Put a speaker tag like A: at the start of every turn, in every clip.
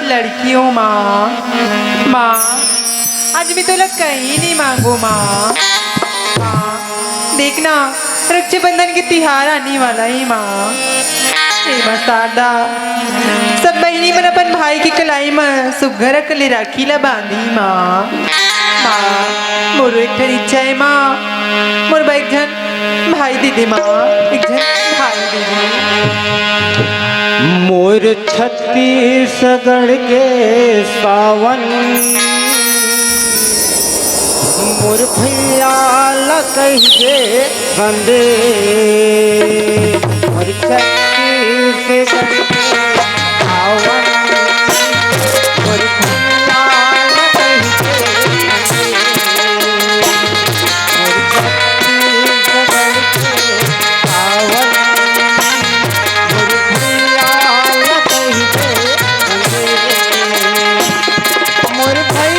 A: लड़की हूँ माँ। माँ आज मैं तो कहीं नहीं मांगू माँ। माँ देखना रक्षाबंधन के त्योहार आने वाला है माँ। माँ शारदा सब बहनी मन अपन भाई की कलाई में सुघर कले राखी ला बांधी माँ। माँ मोर एक ठन इच्छा है माँ, मोर एक जन भाई दे दे माँ, एक जन भाई दे दे।
B: मोर छत्तीसगढ़ के सावन मोर भैया ला कहिए बंदे मोर छत्तीसगढ़ के सावन मोर भैया ला कहिए मोर छत्तीसगढ़ के सावन मोर भैया ला कहिए मोर भैया ला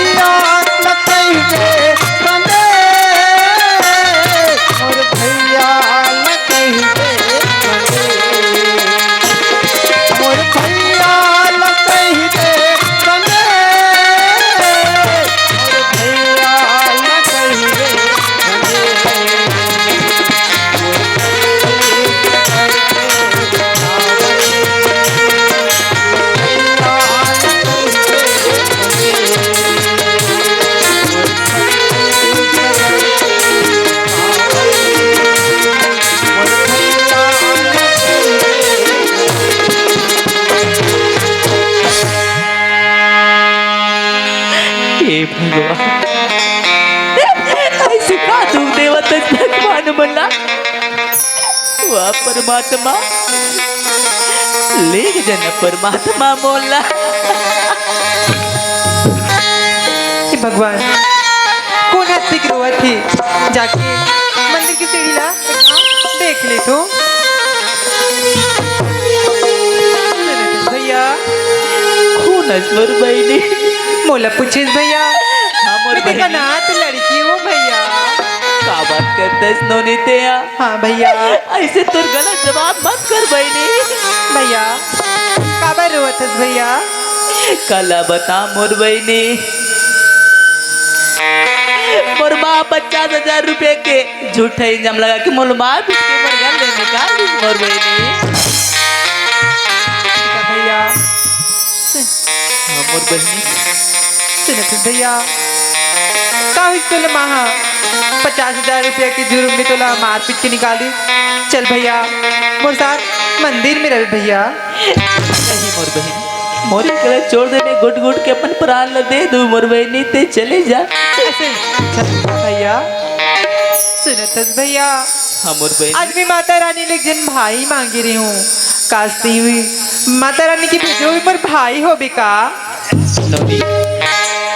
B: कहिए मोर भैया ला कहिए मोर भैया ला कहिए मोर भैया ला कहिए
C: हे भगवान ऐसे का तुम देवता भगवान बोला वाह परमात्मा ले जन परमात्मा बोला।
A: हे भगवान कौन हंसी की रोवत थी, जाके मंदिर की सीढ़ी ला देख ले तो। भैया
C: खून असवर बहनी
A: मोला पूछिस भैया,
C: हाँ मोर
A: मैं तेरा
C: बहनी
A: नात लड़की हूँ भैया।
C: का बात करते नोनी ते
A: हाँ भैया
C: ऐसे तुर गलत जवाब मत कर बहनी।
A: भैया काबर रोवत हस भैया?
C: कला बता मोर बहनी मोर माँ 50,000 रुपए के झूठे इल्जाम लगा के मोर माँ पीट के मोर घर ले निकाल दी मोर बहनी।
A: भैया
C: हाँ मोर बहनी
A: सुनत भैया का हुई तोला महा 50,000 रुपया के जुर्म में तोला मार पीट के निकाली। चल भैया मोर साथ मंदिर में रह भैया।
C: नहीं मोर बहनी मोरी करे छोड़ देने गुट गुट के अपन प्राण ल दे दू मोर बहनी ते चले जा।
A: ऐसे चल भैया सुनत भैया
C: हाँ मोर बहनी
A: आज मैं माता रानी ले जन भाई मांगी रही हूँ, कास्ती हुई माता रानी की भेजो भी पर भाई हो बेका।
C: नोनी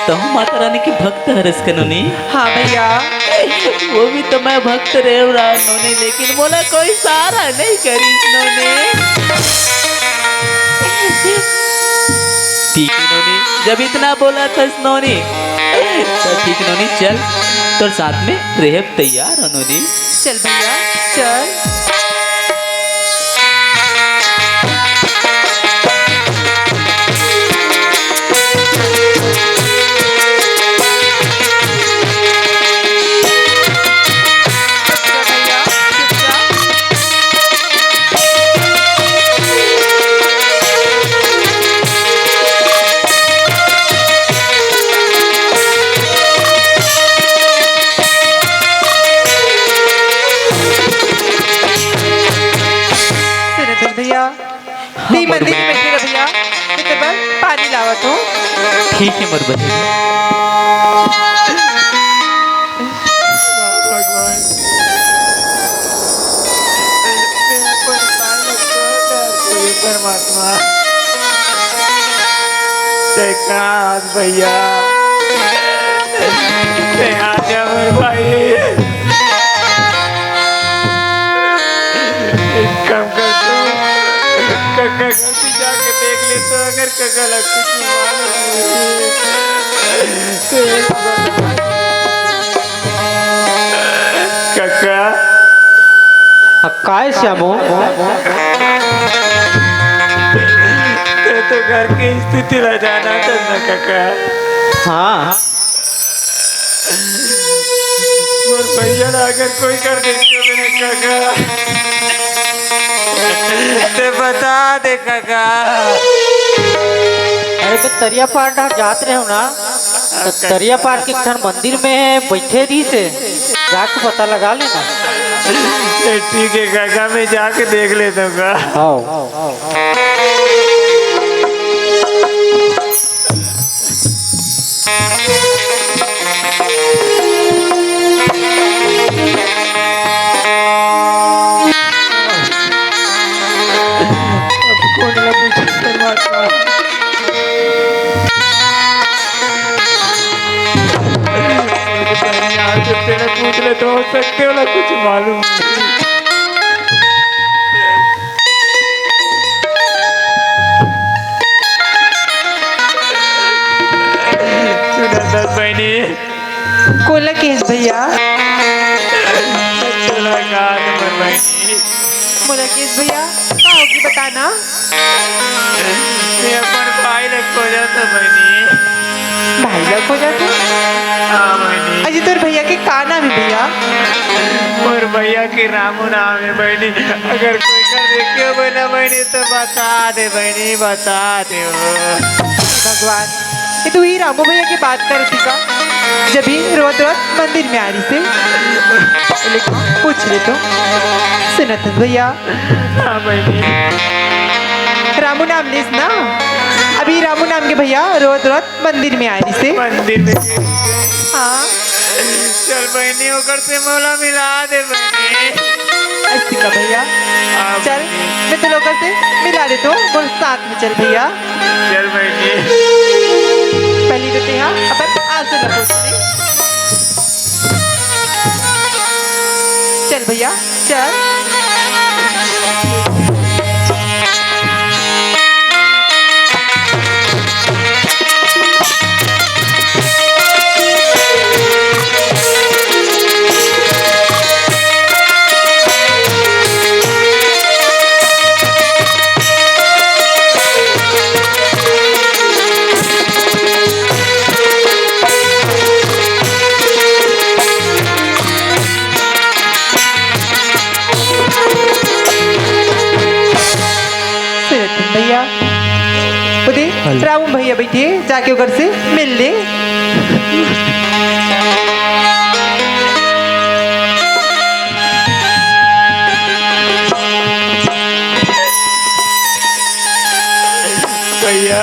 C: तो माता रानी की भक्त हरस के नोनी।
A: हाँ भैया
C: वो भी तो मैं भक्त रहे रहा नोनी, लेकिन बोला कोई सहारा नहीं करी नोनी। ठीक है नोनी जब इतना बोला था नोनी तो ठीक नोनी चल तो साथ में रेहब तैयार हो नोनी।
A: चल भैया चल। नहीं मंदिर में बैठे रह भैया, मैं तेरे पास पानी लावत हूँ।
C: ठीक है मोर बहनी।
B: भगवान परमात्मा देखा भैया भाई कम कर दो कक्का गलती जाके देख ले तो अगर कक्का लगती की कक्का
D: काय श्यामो
B: तो घर की स्थिति ला जाना था ना काका।
C: हाँ
B: और भैया ना अगर कोई कर देती हो मेरे काका ते बता दे काका।
D: अरे तो तरिया पार ना जात रहे हो ना, तो तरिया पार के क्षण मंदिर में बैठे दी से जाके पता लगा लेना।
B: ठीक है काका, मैं जाके देख लेता हूँ का। अब कौन ना पूछे परमात्मा। यहाँ से तेरे पूछ ले तो हो सकते हो ना, कुछ मालूम नहीं। सुना बहनी
A: कोला केस भैया,
B: चला का नंबर बहनी।
A: मोला केस भैया का होगी बताना।
B: मैं अपन भाई लग हो जाता बहनी।
A: भाई लोग हो जाते
B: हाँ बहनी।
A: अजी तोर भैया के का नाम है भैया?
B: और भैया की रामू नाम है बहनी। अगर कोई कर देखे हो बहना बहनी तो बता दे बहनी, बता दे।
A: भगवान, ये तू ही रामू भैया की बात कर रही का? जब ही रोज रोज मंदिर में आ रही से लेकिन पूछ ले तो सुनत भैया।
B: हाँ बहनी।
A: रामू नाम लिस ना, अभी रामू नाम के भैया रोज रोज मंदिर में आ रही से।
B: मंदिर में
A: हाँ
B: चल बहनी होकर से मौला मिला दे बहनी।
A: ऐसी का भैया,
B: हाँ
A: चल
B: बहनी।
A: मैं तो लोगों से मिला दे तो बोल साथ में चल भैया।
B: चल बहनी।
A: पहली तो यहाँ अपन आज से लपोच ले। चल भैया चल। भैया उधर रामू भैया बैठे, जाके उधर से मिल ले।
B: भैया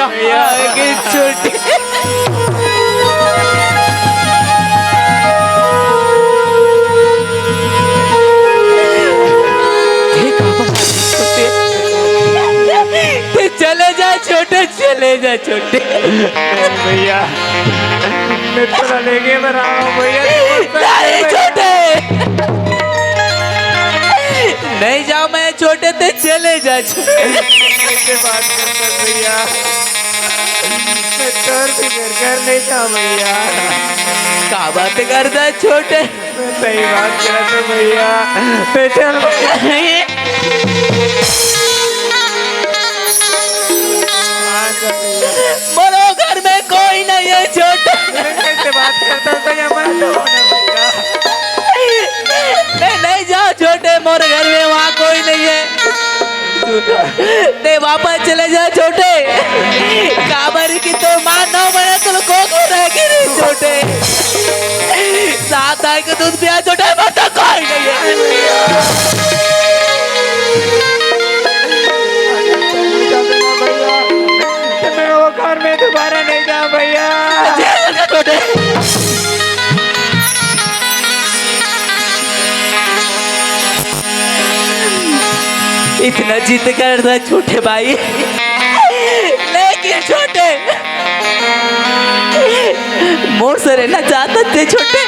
C: भैया आगे छोटे चले जा छोटे, चले जा छोटे।
B: भैया मैं थोड़ा लेके बना रहा हूँ भैया।
C: नहीं छोटे, नहीं जाओ मैं छोटे ते चले जा छोटे।
B: कैसे बात करता भैया, मैं तोर भी घर नहीं था भैया।
C: का बात करता छोटे?
B: मैं सही बात करता भैया। मैं चल
C: बोलो घर में कोई नहीं है छोटे।
B: कैसे बात करता भैया, मैं तो भैया।
C: नहीं जाओ छोटे, मोरे घर में वहाँ कोई नहीं है। ते वापस चले जा छोटे। काबर की तो मां नौ महीने तुम को रहेगी नहीं छोटे। साथ आए के दूध पिया छोटे, बता कोई नहीं है।
B: मैं वो घर में दोबारा नहीं जाऊँ भैया।
C: छोटे इतना जिद कर रहा छोटे भाई, लेकिन छोटे मोर से रहना चाहते थे छोटे।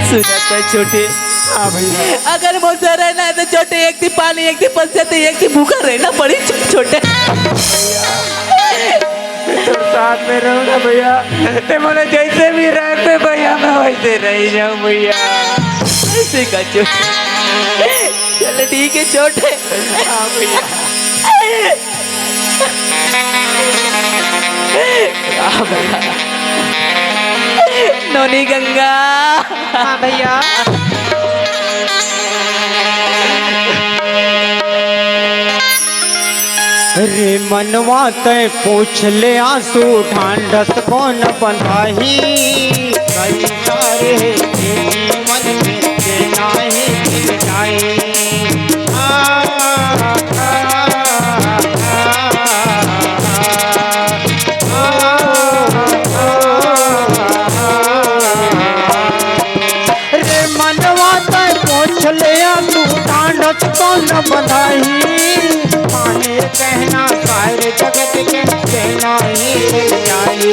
C: सुना छोटे,
B: हाँ भैया।
C: अगर मोर से रहना है तो छोटे एक दिन पानी, एक दिन पंचायत, एक दिन भूखा रहना पड़ी छोटे।
B: तो साथ में रहूँ ना भैया। ते बोले जैसे भी रहते भैया मैं वैसे रह जाऊँ भैया।
C: ऐसे का छोटे, चलो ठीक है छोटे।
B: हाँ भैया।
C: नोनी गंगा।
A: हाँ भैया।
D: रे मनवा तय पूछ ले आंसू ढांढस कौन बंधाही कई सारे जीवन में देना ही मिल जाए। रे मनवा तय पूछ ले आंसू ढांढस कौन बंधाही माने कहना सारे जगत के कहना ही मिल जाए।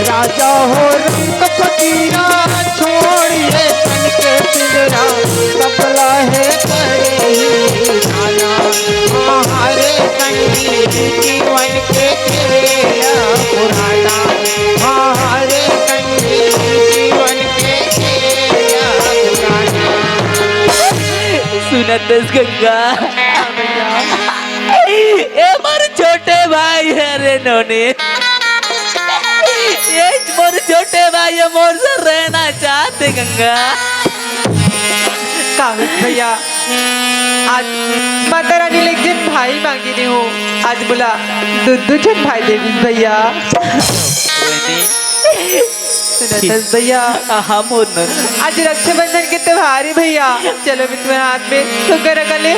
D: राजा हो रंग फकीरा छोड़िए तन के पिंजरा कपला है करे ही जाना। हमारे संगीत जीवन के खेल पुराना हमारे संगीत जीवन के खेल पुराना।
C: सुनत गंगा। ए मोर छोटे भाई है रे नोनी, ये मोर छोटे भाई है, मोर से रहना चाहते गंगा।
A: कागज भैया, आज माता रानी ले जन भाई मांगी नहीं हो, आज बोला दूध जन भाई देवी भैया। सुनत भैया,
C: हाँ मोर नोनी।
A: आज रक्षाबंधन के त्योहार है भैया, चलो भी तुम्हारे हाथ में तो कर ले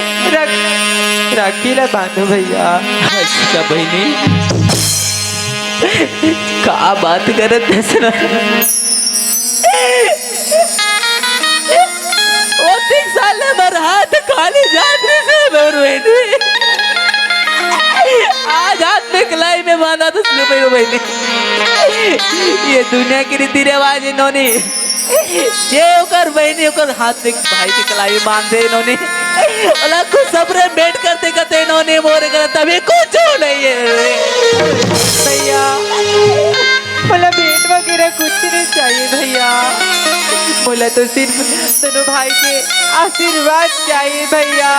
A: राखी ला बांधो भैया।
C: अच्छा बहनी, का बात करत है सुना। वो 3 साल में हाथ खाली जाते से मोर बहनी, आज हाथ में कलाई में बांधा तो सुनो मेरी बहनी। ये दुनिया की रीति रिवाज इन्होंने जे ओकर बहनी ओकर हाथ में भाई की कलाई में बांध दे इन्होंने, अलग को सबरे बैठ करते करते इन्होंने मोर कर तभी कुछ नहीं है
A: भैया। बोला भेंट वगैरह कुछ नहीं चाहिए भैया, बोला तो सिर्फ दोनों भाई के आशीर्वाद चाहिए भैया।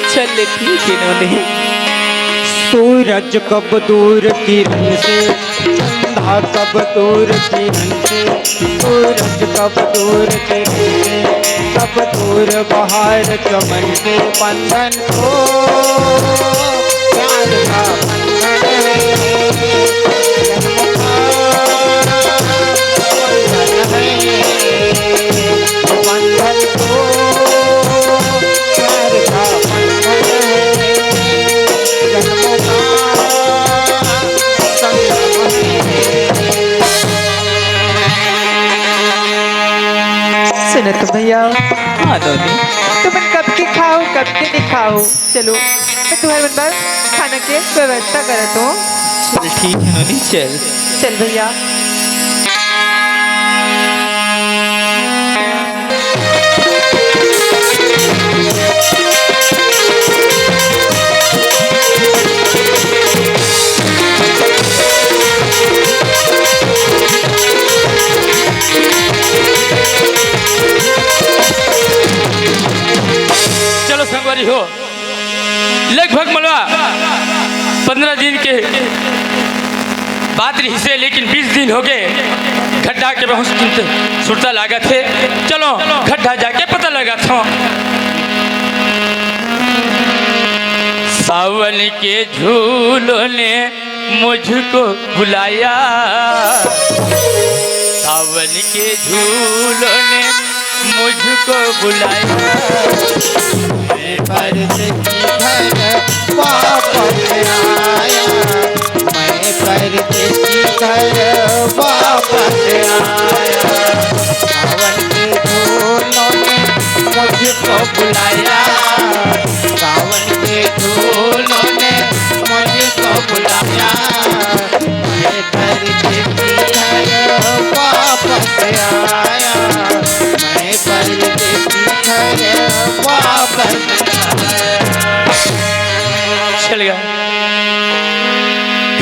C: चल ठीक है इन्होंने।
D: सूरज कब दूर किरण से चंदा कब दूर किरण से सूरज कब दूर किरण से कब दूर बहार चमन के बंधन को प्यार का बंधन है। बंधन को प्यार का बंधन है। जन्मों का संगम है।
A: सुनो तो भैया,
C: हाँ नोनी।
A: तुम कब के खाओ कब के नहीं खाओ, चलो मैं तुम्हारे मन पर खाना के व्यवस्था करत हूँ।
C: चल ठीक है नोनी, चल
A: चल भैया।
E: चलो संगवारी हो, लगभग मलवा 15 दिन के बात रही से, लेकिन 20 दिन हो गए गड्ढा के बहुत सुरता लागत है। चलो गड्ढा जाके पता लगा था। सावन के झूलों ने मुझको बुलाया, सावन के झूलों ने मुझको बुलाया।
D: मैं परदेसी घर वापस आया, मैं परदेसी घर वापस आया। सावन के झूलों ने मुझको बुलाया, सावन के झूलों ने मुझको बुलाया। मैं परदेसी घर वापस आया, मैं परदेसी घर वापस आया।
E: चल गया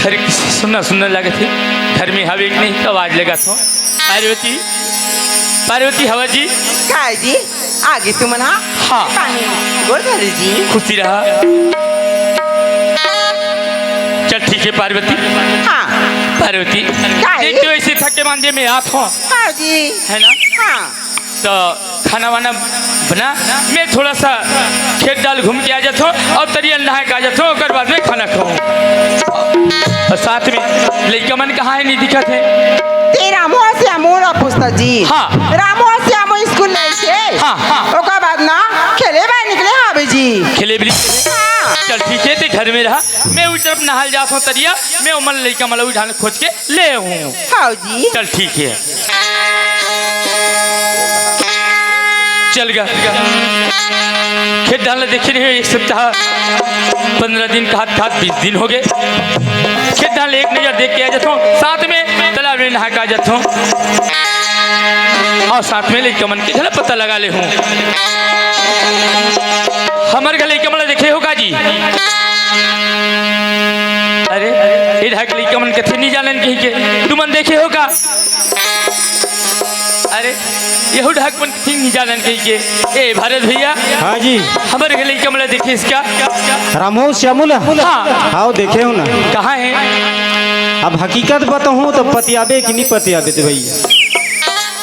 E: घर सुनना सुनना लगे थे घर में हवा एक नहीं तो आवाज लगा था पार्वती पार्वती हवा जी
F: काय जी आगे तुम ना
E: हाँ।
F: पानी गोरधर जी
E: खुशी रहा चल ठीक है पार्वती
F: हाँ
E: पार्वती
F: काय?
E: एक तो ऐसे थके मांझे में आत हो
F: हाँ जी
E: है ना
F: हाँ
E: तो खाना वाना बना मैं थोड़ा सा खेत डाल घूम के आ जाता हूँ और तरिया नहा के आ जाता हूँ और बाद में खाना खाऊँ और साथ में लड़का मन कहाँ है नहीं दिखा थे
F: तेरा मुँह से मोरा पूछता जी
E: हाँ।
F: रामो से हम स्कूल नहीं थे
E: हाँ, हाँ।
F: ओका बाद ना खेले बाहर निकले हाँ बे जी
E: खेले बिली
F: हाँ
E: चल ठीक है ते घर में रहा मैं उस तरफ नहाल जाता हूँ तरिया मैं उमल लड़का मला उठाने खोज के ले हूँ
F: हाँ जी
E: चल ठीक है चल गया खेत डालने देखे नहीं एक सप्ताह 15 दिन का हाथ 20 दिन हो गए खेत डालने एक नजर देख के आ जाता हूँ साथ में तालाब में नहा के आ जाता हूँ और साथ में लड़का मन के झलक पता लगा ले हूँ हमारे घर लड़का मन देखे होगा जी अरे इधर के लड़का मन कथे नहीं जाने कहीं के तू मन देखे होगा अरे यहू ढाक मन कथे नहीं जाने कहीं के ए भारत भैया
D: हाँ जी
E: हमारे घर लड़का मन देखे इसका
D: रामो श्यामुला
E: हाँ।
D: हाँ देखे हो ना
E: कहाँ है
D: अब हकीकत बताऊँ तो पतियाबे कि नहीं पतियाबे तो भैया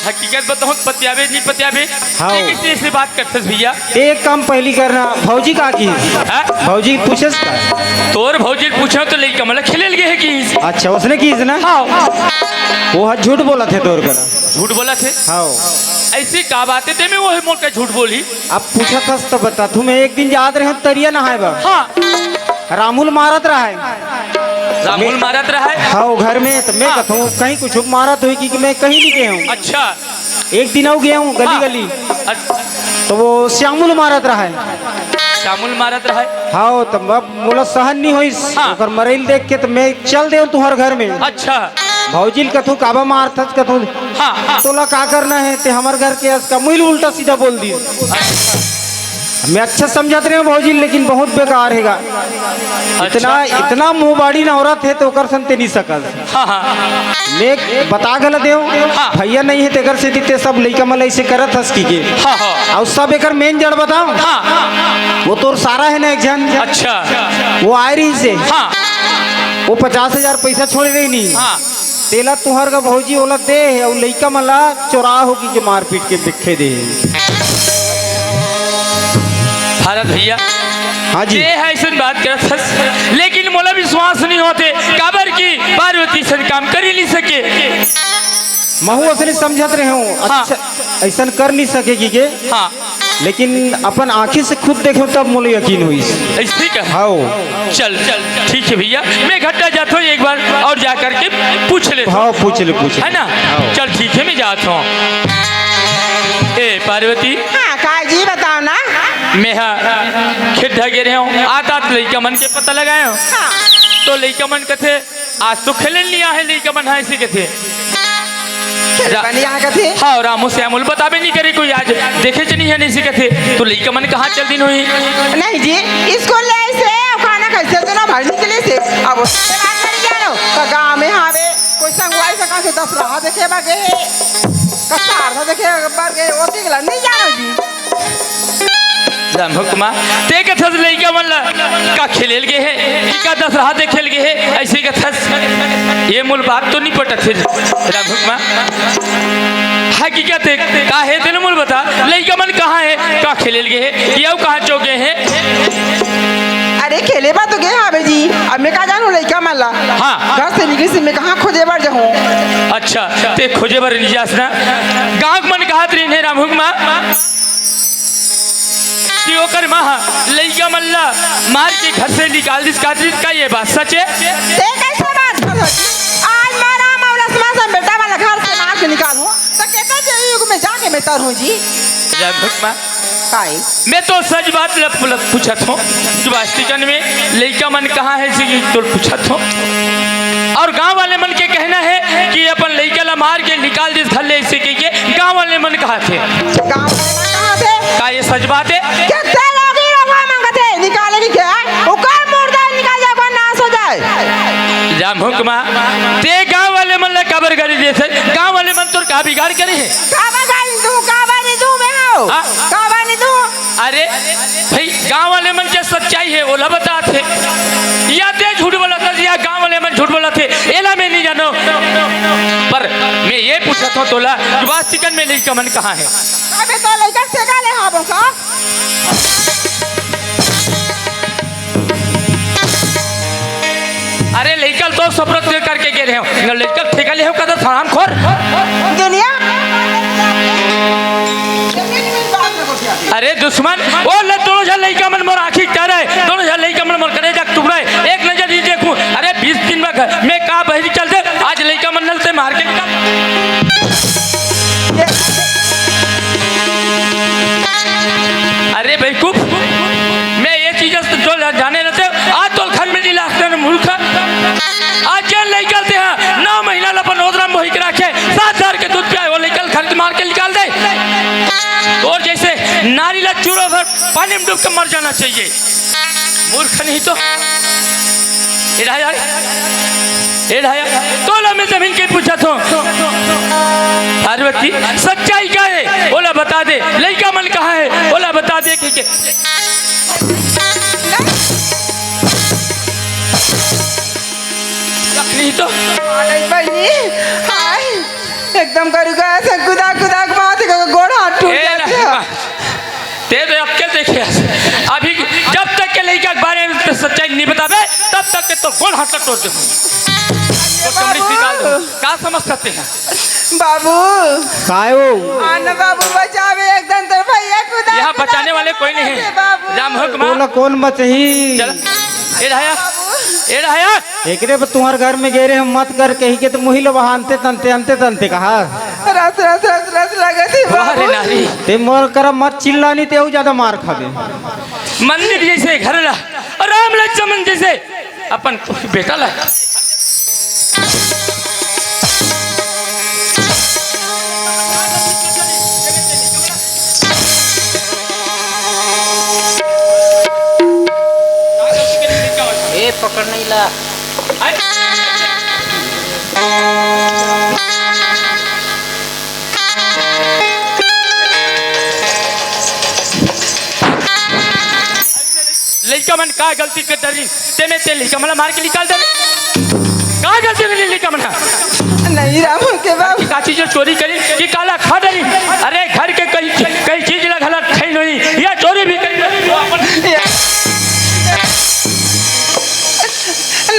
E: हकीकत बताऊँ पतियाबे नहीं पतियाबे
D: हाँ।
E: किसी से बात करते भैया
D: एक काम पहली करना भौजी का की
E: हाँ?
D: भौजी पूछे का
E: तोर भौजी पूछो तो लड़का मन खेले लगे है कि
D: अच्छा उसने की ना
E: हाँ
D: वो हाथ झूठ बोला थे तोर करा
E: झूठ बोला थे
D: हाँ
E: ऐसी का बातें थे मैं वही मोल का झूठ बोली
D: अब पूछा था तो बता तुम्हें एक दिन याद रहे तरिया नहाए बा
E: हाँ
D: रामुल मारत रहा है
E: रामुल मारत रहा है
D: हाँ घर में तो मैं कहता हूँ कहीं कुछ मारत हुई कि मैं कहीं नहीं गया हूँ
E: अच्छा
D: एक दिन आओ गया हूँ गली
E: हाँ।
D: गली
E: अच्छा,
D: तो वो श्यामुल मारत रहा है
E: शामुल मारत रहा है
D: हाँ तो अब मोला सहन नहीं हुई
E: हाँ।
D: ओकर मरेल देख के तो मैं चल दे तुम्हारे घर में
E: अच्छा
D: भौजिल कथू काबा मारत कथू
E: हाँ हाँ
D: तोला का करना है ते हमारे घर के इसका मुइल उल्टा सीधा बोल दिए मैं अच्छा समझत रहे हूँ भौजी लेकिन बहुत बेकार हैगा इतना मुँह बाड़ी ना औरत है तो ओकर संते नहीं सकल
E: हाँ हाँ
D: मैं बता गलत हूँ
E: हाँ।
D: भैया नहीं है तेकर से दिते सब लइका मला ऐसे करत हस की के
E: हाँ हाँ
D: और सब एकर मेन जड़ बताऊं
E: हाँ
D: वो तोर सारा है ना एक जन
E: अच्छा
D: वो आ रही से
E: हाँ
D: वो 50,000 पैसा छोड़ रही नहीं
E: हाँ
D: तेला तुहर का भौजी ओला दे और लइका मला चोरा होगी के मार पीट के बिखे दे
E: भारत भैया
D: हाँ जी
E: ये है ऐसी बात करत हस लेकिन मोला विश्वास नहीं होते काबर की पार्वती सन काम कर ही नहीं सके
D: महू असली समझत रहे हूँ
E: हाँ।
D: अच्छा ऐसा कर नहीं सकेगी के
E: हाँ
D: लेकिन अपन आँखी से खुद देखो तब मोले यकीन हुई
E: ऐसे का
D: हाँ
E: चल चल ठीक है भैया मैं घट्टा जाता हूँ एक बार और जा करके पूछ लेता हूँ
D: हाँ पूछ ले
E: है ना चल ठीक है मैं जाता हूँ ए पार्वती
F: हाँ काय जी बताओ ना
E: मैं हाँ खेत ढगे रहे हूँ आता तो लड़का मन के पता लगाए हूँ
F: हाँ
E: तो लड़का मन कथे आज तो खेले लिया है लड़का मन है ऐसे कथे
F: बनी यहाँ का थे
E: हाँ रामू श्यामुल बताबे नहीं करे कोई आज देखे च नहीं है नहीं सीखे तो लड़का मन कहाँ चल दिन हुई
F: नहीं जी स्कूल ले से खाना कैसे तो ना भर निकले से अब उससे बात करी जानो का गांव में हावे कोई संगवाई सका के 10 राह देखे बागे कसार था देखे बार के ओती गला नहीं जानो जी
E: राम हुक्मा ते कथस लड़का मन का खेल गए है का 10 राह दे खेल गए है ऐसे कथस ये मूल बात तो नहीं पटत है राम हुक्मा हकीकत का है तेन मूल बता लड़का मन कहाँ है का खेल गए है ये कहाँ चौके है
F: अरे खेले बा तो गए हावे जी अब मैं का जानू लइका माला
E: हाँ।
F: घर से निकली से मैं कहाँ खोजे बार जाऊँ
E: अच्छा ते खोजे बर नहीं जास ना गाँव मन कहा तरीन है राम हुक्मा कि ओकर माँ लइका मल्ला मार के घर से निकाल दिस का ये बात सच है
F: ते कैसे बात कर आज मारा मौला समाज में बेटा वाला घर से मार के निकालूं तो कहता जे युग में जाके मैं तरहूं जी
E: राम हुक्मा
F: काई
E: मैं तो सच बात लप पूछा था कि वास्तविकन में लड़का मन कहाँ है इसी तो पूछा था और गांव वाले मन के कहना है कि अपन लड़का ला मार के निकाल दिस घर ले इसे के गांव वाले मन कहा थे
F: गांव में कहां थे
E: का ये सच बात है
F: कितने लोग ही रवा मांगते निकालेगी क्या उकर मुर्दा निकाल जाए कोई नाश हो जाए
E: राम हुक्मा ते गांव वाले मन ला काबर गाड़ी देथे गांव वाले मन तोर का बिगाड़ करे है
F: काबा गाली तू काबा नहीं तू मैं हो
E: हाँ?
F: काबा नहीं तू
E: अरे भाई गांव वाले मन के सच्चाई है ओला बता थे या ते झूठ बोला था या गांव वाले मन झूठ बोला थे एला मैं नहीं जानो पर मैं ये पूछा था तोला कि वास्तविकन में लड़का मन कहाँ है
F: अबे तो लड़का से गाले हाबो का
E: अरे लड़का तो सप्रत करके गे रहे हो लड़का ठेका ले हो कदा हराम खोर
F: दुनिया
E: अरे दुश्मन ओ ले दोनों जन लड़का मन मोर आखिर कर रहे दोनों जन लड़का मन मोर करे जा टुकड़ा एक नजर ही देखूं अरे 20 दिन में घर मैं का बहरी चल दे आज लड़का मन नल से मार के निकाल अरे बेवकूफ मैं ये चीज जो जाने रहते आज तो घर में नहीं लाखते मूर्ख आज जेल निकलते हैं 9 महीना लपन ओदरा मोही के रखे 7,000 के दूध पिया वो निकल घर मार के निकाल दे और जैसे नारी ला चूरो भर पानी में डूब के मर जाना चाहिए मूर्ख नहीं तो तो मैं जमीन के पूछा था पार्वती सच्चाई क्या है बोला बता दे लड़का मन कहाँ है बोला बता दे कि नहीं तो
F: बहनी हाय एकदम करूँगा ऐसा कुदा कुदा माथे का गोड़ हाथ टूट जाता
E: ते तो अब क्या देखे अभी जब तक के लड़का के बारे में सच्चाई नहीं बतावे तब तक के तो गोड़ हाथ तोड़ दे तो कमरे निकाल दो क्या समझ सकते हैं
F: बाबू
D: काय हो
F: आना बाबू बचावे एकदम तो भैया खुदा
E: यहाँ बचाने वाले कोई नहीं है राम हुक्मा
D: बोला कौन बचही
E: चल ए रहा
D: एकरे पर तुम्हार घर में गेरे हम मत कर कही के तो मुही लो बहानते तनते कहा
F: रस रस रस रस लगे थी
E: अरे
F: बाबू
E: नारी
D: ते मोर कर मत चिल्लानी ते ज्यादा मार खाबे
E: मंदिर जैसे घर ला राम लक्ष्मण जैसे अपन बेटा ला
C: पकड़ नहीं ला लड़का मन का गलती कर दरी ते में ते लड़का मन मार के निकाल दे का गलती कर लड़का मन
F: नहीं राम के बाबू
E: का चीज चोरी करी कि काला खा दरी अरे घर के कई चीज ला गलत खाई नहीं या चोरी भी करी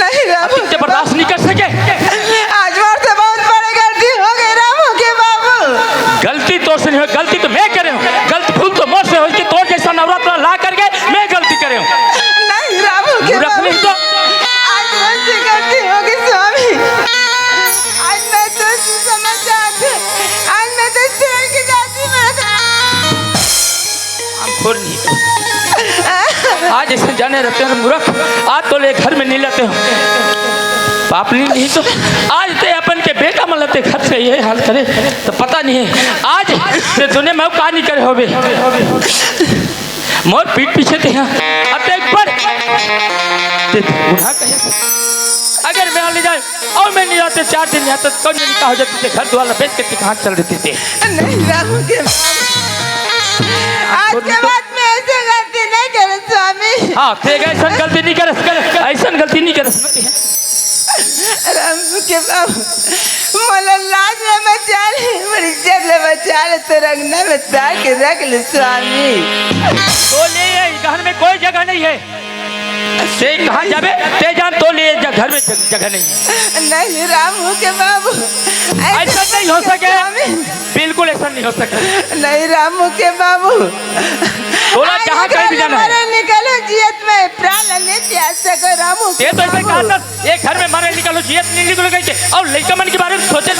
F: नहीं राम
E: ते बर्दाश्त नहीं कर सके
F: आज बार से बहुत बड़ी गलती हो गई राम के बाबू
E: गलती तो से नहीं गलती तो मैं करे हूँ गलती भूल तो मोर से हो कि तोर जैसा नवरात्र ला करके मैं गलती करे हूँ
F: नहीं राम के
E: रख
F: बाबू
E: नहीं तो
F: आज मुझसे गलती हो गई स्वामी आज मैं तो समझ जाती आज मैं तो छोड़ के जाती
E: हम खोल नहीं तो आज ऐसे जाने रहते हैं मूर्ख आज तो ले घर में नहीं लेते हो पाप नहीं तो आज ते अपन के बेटा मन लेते घर से ये हाल करे तो पता नहीं है आज ते दुनिया में का नहीं करे होबे मोर पीठ पीछे थे अब तो एक बार ते उठा कहे अगर मैं ले जाए और मैं नहीं आते 4 दिन यहाँ तक कौन नहीं हो जाते थे घर द्वारा बेच के कहाँ चल देते थे
F: नहीं राम के बाबू आज के बाद मैं ऐसे गलती नहीं करूँ स्वामी
E: हाँ ते ऐसा गलती नहीं कर ऐसा गलती नहीं कर सकते हैं
F: राम के बाबू मोला लाज में बचा ले मेरी इज्जत ले बचा ले तो रंगना में तार के रख ले स्वामी
E: तो ले घर में कोई जगह नहीं है ते कहाँ जाबे ते जान तो ले घर में जगह नहीं है
F: नहीं राम के बाबू
E: ऐसा नहीं हो सके बिल्कुल ऐसा नहीं हो सके
F: नहीं राम के बाबू
E: बोला जहाँ कहीं भी जाना है
F: निकलो जियत में प्राण लेने त्याग सको रामू
E: ये तो ऐसे कहा था एक घर में मारे निकालो जियत नहीं निकल गई थी और लड़का मन के बारे में सोचे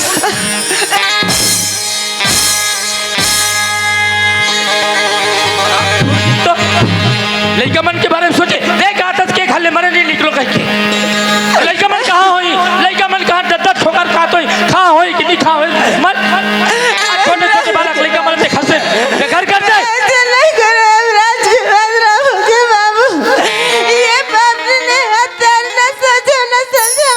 E: तो लड़का मन के बारे में सोचे देख आता के घर ले मरे नहीं निकलो कहीं के लड़का मन कहाँ होई लड़का मन कहाँ दद्दा ठोकर खा तो खा होई कि नहीं खा होई मन छोटे छोटे बालक लड़का मन देखा से घर कर जाए
F: ऐसे नहीं करे राज के बाद रामू के बाबू ये बाप ने हत्या न सोचो न समझो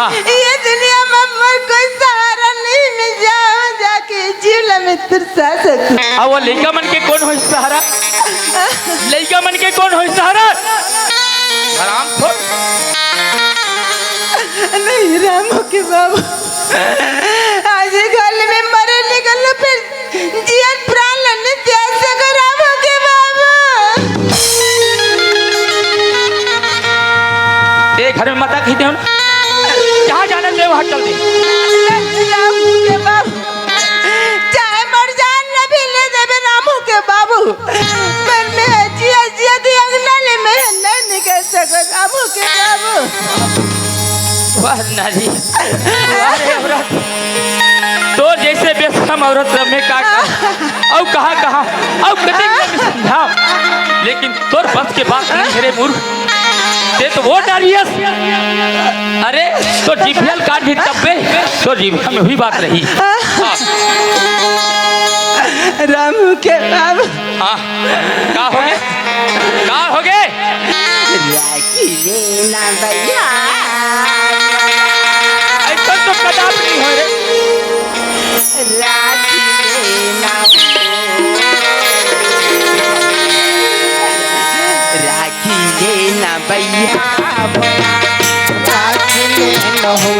E: हाँ।
F: ये दुनिया में मोर कोई सहारा नहीं मिल जाओ जाके जीवन में तरसा सकूं।
E: अब वो लड़का मन के कौन हो सहारा? लड़का मन के कौन हो सहारा? आराम खोल।
F: नहीं रामू के बाबू आज गल में मरे निकल फिर जीवन प्राण लेने त्याग सको रामू के बाबू।
E: ये घर में माता खींचते हो ना, जहाँ जाना ले वहाँ चल दे।
F: रामू के बाबू चाहे मर जान न भी ले देवे रामू के बाबू, पर मैं जिया जिया दी अगला ले मैं नहीं निकल सको रामू के बाबू।
E: वाह नारी, वाह रे औरत, तो जैसे बेशरम औरत रमे का और कहाँ और कते समझा, लेकिन तोर बस के बात नहीं है रे मूर्ख। ते तो वो डारियस, अरे तो जीपीएल कार्ड भी तब्बे तो जीविका में हुई बात रही। हाँ।
F: रामू के बाबू
E: हाँ, का हो गए?
F: राखी लेना भैया
E: ऐसा तो कदाप नहीं हो रे।
F: राखी लेना राखी लेना भैया राखी लेना हो